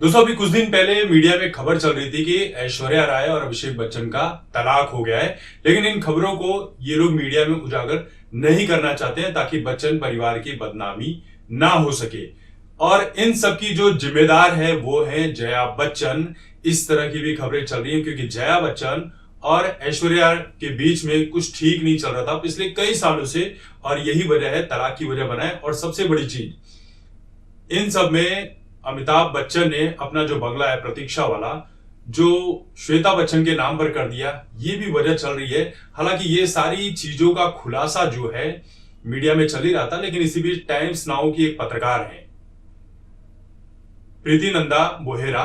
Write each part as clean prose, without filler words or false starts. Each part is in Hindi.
दोस्तों अभी कुछ दिन पहले मीडिया में खबर चल रही थी कि ऐश्वर्या राय और अभिषेक बच्चन का तलाक हो गया है। लेकिन इन खबरों को ये लोग मीडिया में उजागर नहीं करना चाहते हैं ताकि बच्चन परिवार की बदनामी ना हो सके। और इन सब की जो जिम्मेदार है वो है जया बच्चन। इस तरह की भी खबरें चल रही हैं क्योंकि जया बच्चन और ऐश्वर्या के बीच में कुछ ठीक नहीं चल रहा था पिछले कई सालों से, और यही वजह है, तलाक की वजह बना है। और सबसे बड़ी चीज इन सब में अमिताभ बच्चन ने अपना जो बंगला है प्रतीक्षा वाला, जो श्वेता बच्चन के नाम पर कर दिया, ये भी वजह चल रही है। हालांकि ये सारी चीजों का खुलासा जो है मीडिया में चल ही रहा था, लेकिन इसी बीच टाइम्स नाउ की एक पत्रकार है प्रीति नंदा बोहेरा,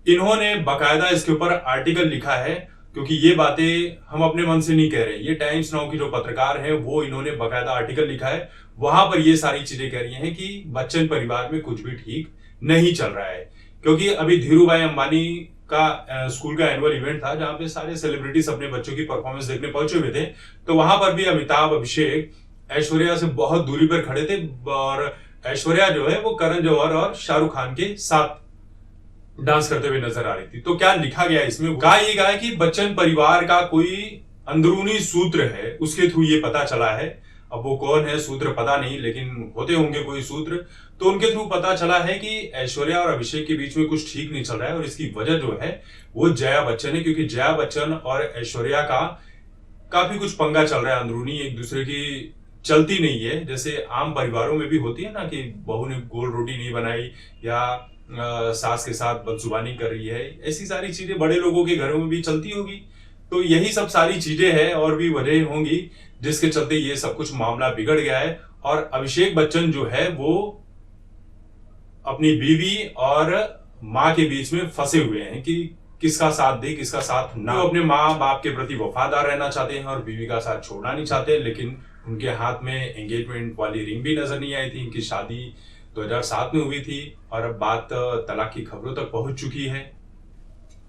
इन्होंने बाकायदा इसके ऊपर आर्टिकल लिखा है। क्योंकि ये बातें हम अपने मन से नहीं कह रहे, ये टाइम्स नाउ की जो पत्रकार है वो इन्होंने बाकायदा आर्टिकल लिखा है। वहां पर ये सारी चीजें कह रही हैं कि बच्चन परिवार में कुछ भी ठीक नहीं चल रहा है। क्योंकि अभी धीरूभाई अंबानी का स्कूल का एनुअल इवेंट था जहां पे सारे सेलिब्रिटीज अपने बच्चों की परफॉर्मेंस देखने पहुंचे हुए थे। तो वहां पर भी अमिताभ, अभिषेक ऐश्वर्या से बहुत दूरी पर खड़े थे, और ऐश्वर्या जो है वो करण जौहर और शाहरुख खान के साथ डांस करते हुए नजर आ रही थी। तो क्या लिखा गया इसमें, कहा यह गया है कि बच्चन परिवार का कोई अंदरूनी सूत्र है, उसके थ्रू ये पता चला है। अब वो कौन है सूत्र पता नहीं, लेकिन होते होंगे कोई सूत्र। तो उनके थ्रू पता चला है कि ऐश्वर्या और अभिषेक के बीच में कुछ ठीक नहीं चल रहा है, और इसकी वजह जो है वो जया बच्चन है। क्योंकि जया बच्चन और ऐश्वर्या का काफी कुछ पंगा चल रहा है अंदरूनी, एक दूसरे की चलती नहीं है। जैसे आम परिवारों में भी होती है ना कि बहू ने गोल रोटी नहीं बनाई, या सास के साथ बदजुबानी कर रही है, ऐसी सारी चीजें बड़े लोगों के घरों में भी चलती होगी। तो यही सब सारी चीजें हैं और भी वजह होंगी जिसके चलते ये सब कुछ मामला बिगड़ गया है। और अभिषेक बच्चन जो है वो अपनी बीवी और माँ के बीच में फंसे हुए हैं कि किसका साथ दे किसका साथ ना। वो अपने माँ बाप के प्रति वफादार रहना चाहते हैं और बीवी का साथ छोड़ना नहीं चाहते, लेकिन उनके हाथ में एंगेजमेंट वाली रिंग भी नजर नहीं आई थी। इनकी शादी 2007 में हुई थी और अब बात तलाक की खबरों तक पहुंच चुकी है।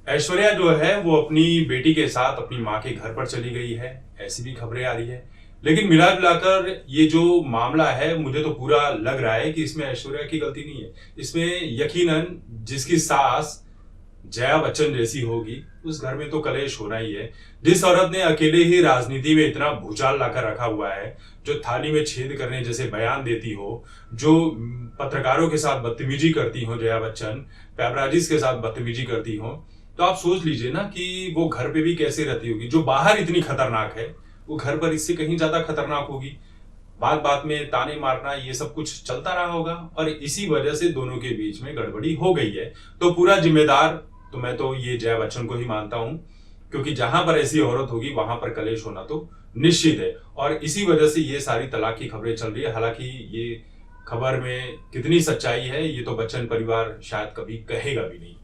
ऐश्वर्या जो है वो अपनी बेटी के साथ अपनी माँ के घर पर चली गई है, ऐसी भी खबरें आ रही है। लेकिन मिला जुलाकर ये जो मामला है, मुझे तो पूरा लग रहा है कि इसमें ऐश्वर्या की गलती नहीं है। इसमें यकीनन जिसकी सास जया बच्चन जैसी होगी उस घर में तो कलेश होना ही है। जिस औरत ने अकेले ही राजनीति में इतना भूचाल लाकर रखा हुआ है, जो थाली में छेद करने जैसे बयान देती हो, जो पत्रकारों के साथ बदतमीजी करती हो, जया बच्चन पैपराजीज के साथ बदतमीजी करती हो, तो आप सोच लीजिए ना कि वो घर पे भी कैसे रहती होगी। जो बाहर इतनी खतरनाक है वो घर पर इससे कहीं ज्यादा खतरनाक होगी। बात बात में ताने मारना, ये सब कुछ चलता रहा होगा, और इसी वजह से दोनों के बीच में गड़बड़ी हो गई है। तो पूरा जिम्मेदार तो मैं तो ये जया बच्चन को ही मानता हूं, क्योंकि जहां पर ऐसी औरत होगी वहां पर कलेश होना तो निश्चित है। और इसी वजह से ये सारी तलाक की खबरें चल रही है। हालांकि ये खबर में कितनी सच्चाई है ये तो बच्चन परिवार शायद कभी कहेगा भी नहीं।